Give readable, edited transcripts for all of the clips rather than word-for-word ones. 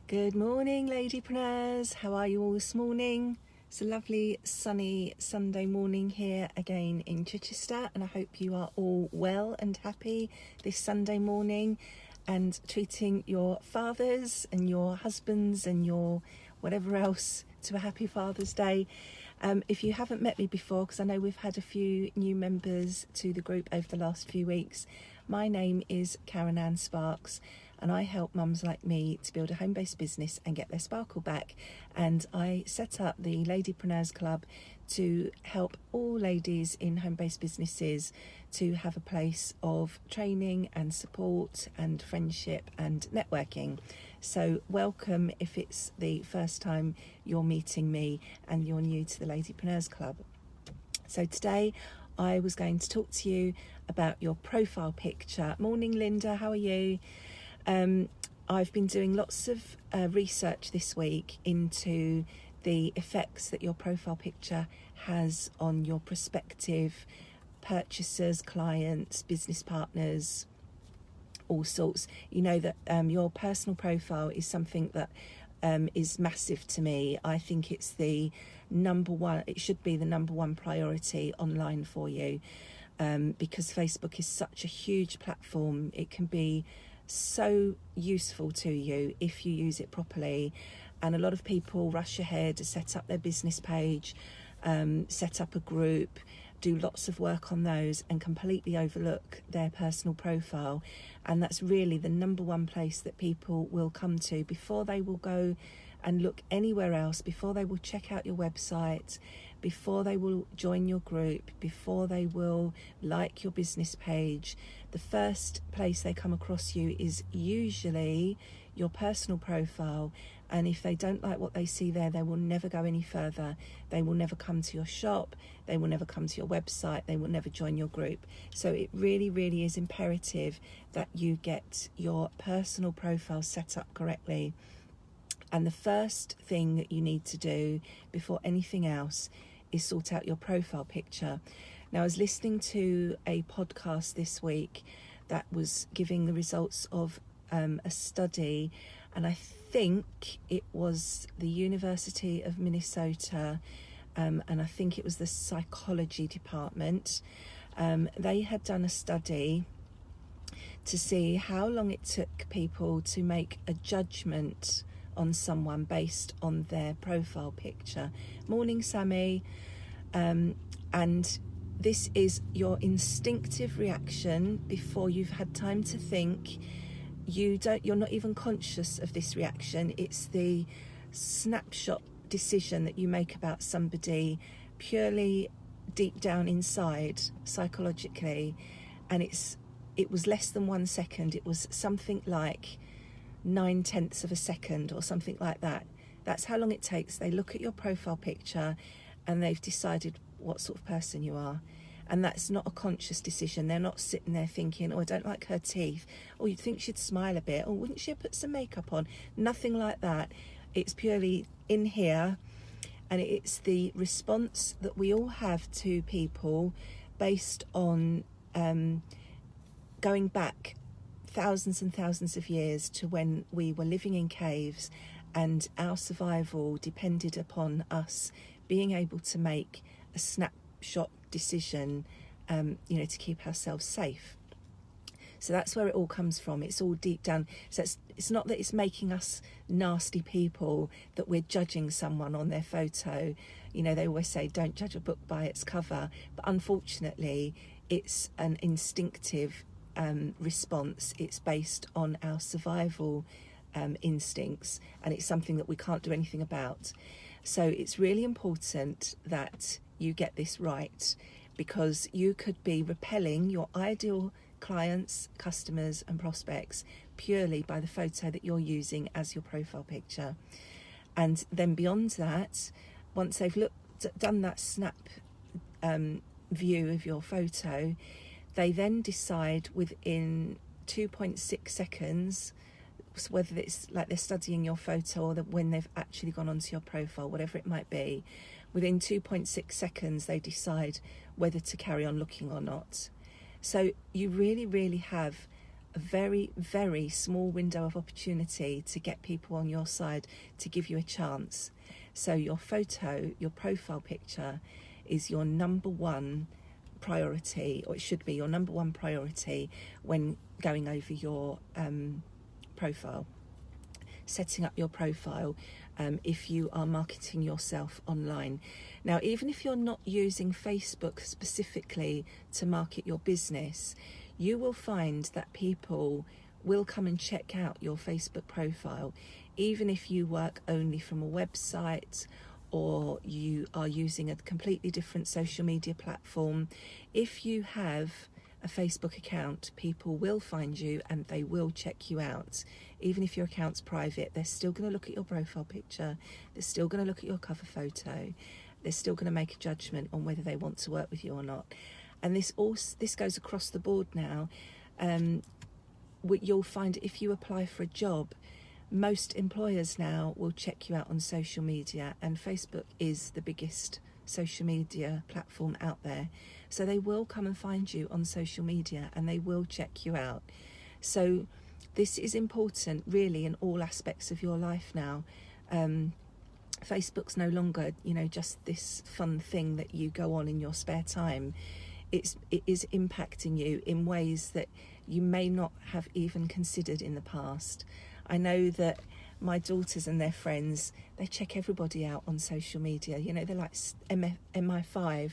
Good morning, Ladypreneurs. How are you all this morning? It's a lovely sunny Sunday morning here again in Chichester, and I hope you are all well and happy this Sunday morning and treating your fathers and your husbands and your whatever else to a happy Father's Day. If you haven't met me before, because I know we've had a few new members to the group over the last few weeks, my name is Karen Ann Sparks, and I help mums like me to build a home-based business and get their sparkle back. And I set up the Ladypreneurs Club to help all ladies in home-based businesses to have a place of training and support and friendship and networking. So welcome if it's the first time you're meeting me and you're new to the Ladypreneurs Club. So today I was going to talk to you about your profile picture. Morning, Linda, how are you? I've been doing lots of research this week into the effects that your profile picture has on your prospective purchasers, clients, business partners, all sorts. You know that your personal profile is something that is massive to me. I think it's the number one, it should be the number one priority online for you, because Facebook is such a huge platform. It can be so useful to you if you use it properly, and a lot of people rush ahead to set up their business page, set up a group, do lots of work on those and completely overlook their personal profile. And that's really the number one place that people will come to before they will go and look anywhere else, before they will check out your website, before they will join your group, before they will like your business page. The first place they come across you is usually your personal profile, and if they don't like what they see there, they will never go any further. They will never come to your shop, they will never come to your website, they will never join your group. So it really, really is imperative that you get your personal profile set up correctly. And the first thing that you need to do before anything else is sort out your profile picture. Now, I was listening to a podcast this week that was giving the results of a study, and I think it was the University of Minnesota, and I think it was the psychology department. They had done a study to see how long it took people to make a judgment on someone based on their profile picture. Morning, Sammy. And this is your instinctive reaction before you've had time to think. You're not even conscious of this reaction. It's the snapshot decision that you make about somebody purely deep down inside, psychologically, and it was less than 1 second. It was something like 9/10 of a second or something like that. That's how long it takes. They look at your profile picture and they've decided what sort of person you are. And that's not a conscious decision. They're not sitting there thinking, oh, I don't like her teeth, or you'd think she'd smile a bit, or wouldn't she have put some makeup on? Nothing like that. It's purely in here, and it's the response that we all have to people based on going back thousands and thousands of years to when we were living in caves, and our survival depended upon us being able to make a snapshot decision, to keep ourselves safe. So that's where it all comes from. It's all deep down. So it's not that it's making us nasty people, that we're judging someone on their photo. They always say don't judge a book by its cover, but unfortunately it's an instinctive response. It's based on our survival instincts, and it's something that we can't do anything about. So it's really important that you get this right, because you could be repelling your ideal clients, customers and prospects purely by the photo that you're using as your profile picture. And then beyond that, once they've done that snap view of your photo, they then decide within 2.6 seconds whether it's like they're studying your photo or when they've actually gone onto your profile, whatever it might be. Within 2.6 seconds they decide whether to carry on looking or not. So you really, really have a very, very small window of opportunity to get people on your side, to give you a chance. So your photo, your profile picture, is your number one priority, or it should be your number one priority when going over your profile, setting up your profile if you are marketing yourself online. Now, even if you're not using Facebook specifically to market your business, you will find that people will come and check out your Facebook profile, even if you work only from a website or you are using a completely different social media platform. If you have a Facebook account, people will find you and they will check you out. Even if your account's private, they're still going to look at your profile picture, they're still going to look at your cover photo, they're still going to make a judgment on whether they want to work with you or not. And this goes across the board now. You'll find if you apply for a job, most employers now will check you out on social media, and Facebook is the biggest social media platform out there. So they will come and find you on social media and they will check you out. So this is important really in all aspects of your life now. Facebook's no longer, just this fun thing that you go on in your spare time. It is impacting you in ways that you may not have even considered in the past. I know that my daughters and their friends, they check everybody out on social media. They're like MI5.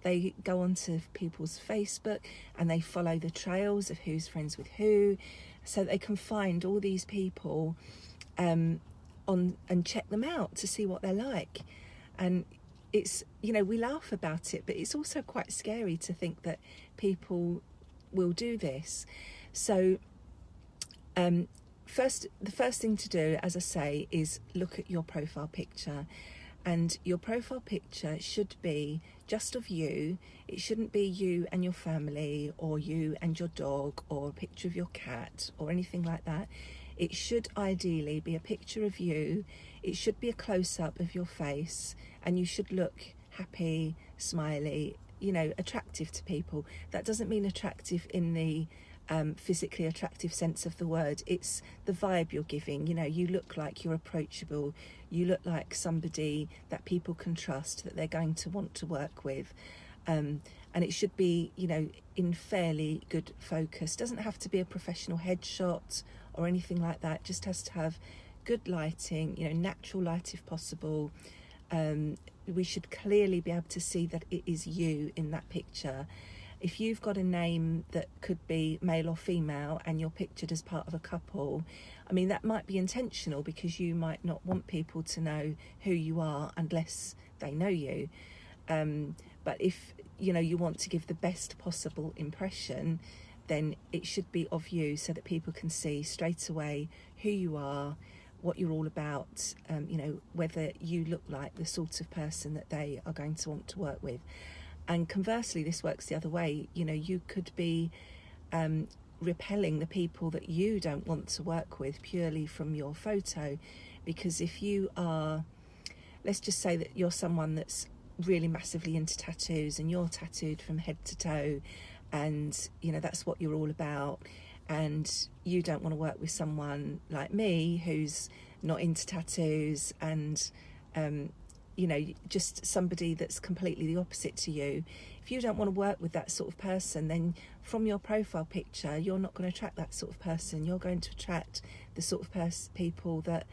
They go onto people's Facebook and they follow the trails of who's friends with who, so they can find all these people and check them out to see what they're like. And it's, we laugh about it, but it's also quite scary to think that people will do this. So the first thing to do, as I say, is look at your profile picture. And your profile picture should be just of you. It shouldn't be you and your family, or you and your dog, or a picture of your cat, or anything like that. It should ideally be a picture of you. It should be a close-up of your face, and you should look happy, smiley, attractive to people. That doesn't mean attractive in the physically attractive sense of the word. It's the vibe you're giving. You look like you're approachable. You look like somebody that people can trust, that they're going to want to work with. And it should be, in fairly good focus. Doesn't have to be a professional headshot or anything like that. It just has to have good lighting, natural light if possible. We should clearly be able to see that it is you in that picture. If you've got a name that could be male or female and you're pictured as part of a couple, that might be intentional because you might not want people to know who you are unless they know you. But if, you want to give the best possible impression, then it should be of you so that people can see straight away who you are, what you're all about, whether you look like the sort of person that they are going to want to work with. And conversely, this works the other way. You could be repelling the people that you don't want to work with purely from your photo. Because if you are, let's just say that you're someone that's really massively into tattoos and you're tattooed from head to toe, and that's what you're all about, and you don't want to work with someone like me who's not into tattoos and just somebody that's completely the opposite to you. If you don't want to work with that sort of person, then from your profile picture you're not going to attract that sort of person. You're going to attract the sort of people that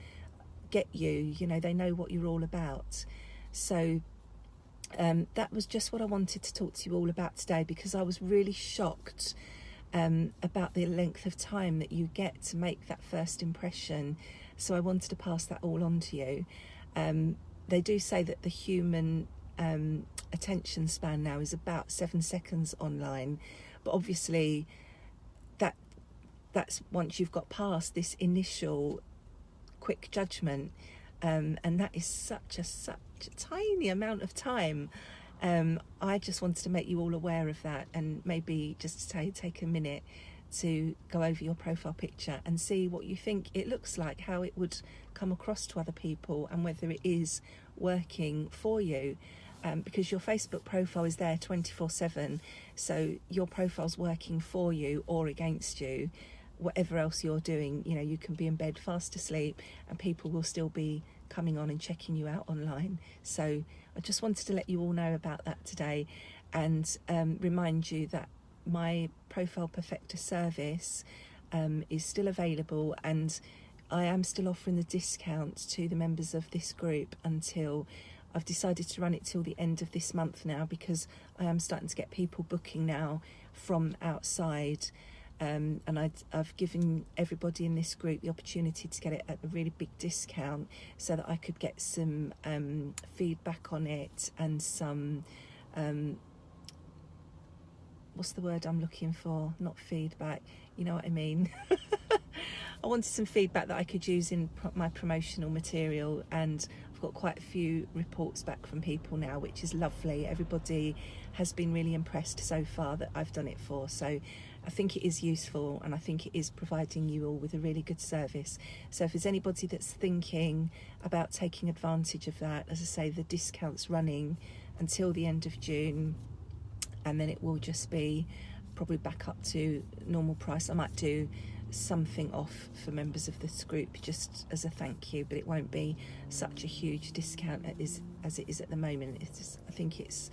get you, they know what you're all about. So that was just what I wanted to talk to you all about today, because I was really shocked about the length of time that you get to make that first impression. So I wanted to pass that all on to you. They do say that the human attention span now is about 7 seconds online, but obviously that's once you've got past this initial quick judgment, and that is such a tiny amount of time. I just wanted to make you all aware of that, and maybe just to take a minute to go over your profile picture and see what you think it looks like, how it would come across to other people, and whether it is working for you. Because your Facebook profile is there 24/7, so your profile's working for you or against you. whatever else you're doing, you know, you can be in bed fast asleep and people will still be coming on and checking you out online. So I just wanted to let you all know about that today, and remind you that my Profile Perfector service is still available, and I am still offering the discount to the members of this group until I've decided to run it till the end of this month now, because I am starting to get people booking now from outside. And I've given everybody in this group the opportunity to get it at a really big discount so that I could get some feedback on it and some what's the word I'm looking for? Not feedback, you know what I mean. I wanted some feedback that I could use in my promotional material, and I've got quite a few reports back from people now, which is lovely. Everybody has been really impressed so far that I've done it for. So I think it is useful, and I think it is providing you all with a really good service. So if there's anybody that's thinking about taking advantage of that, as I say, the discount's running until the end of June, and then it will just be probably back up to normal price. I might do something off for members of this group just as a thank you, but it won't be such a huge discount as it is at the moment. It's just, I think it's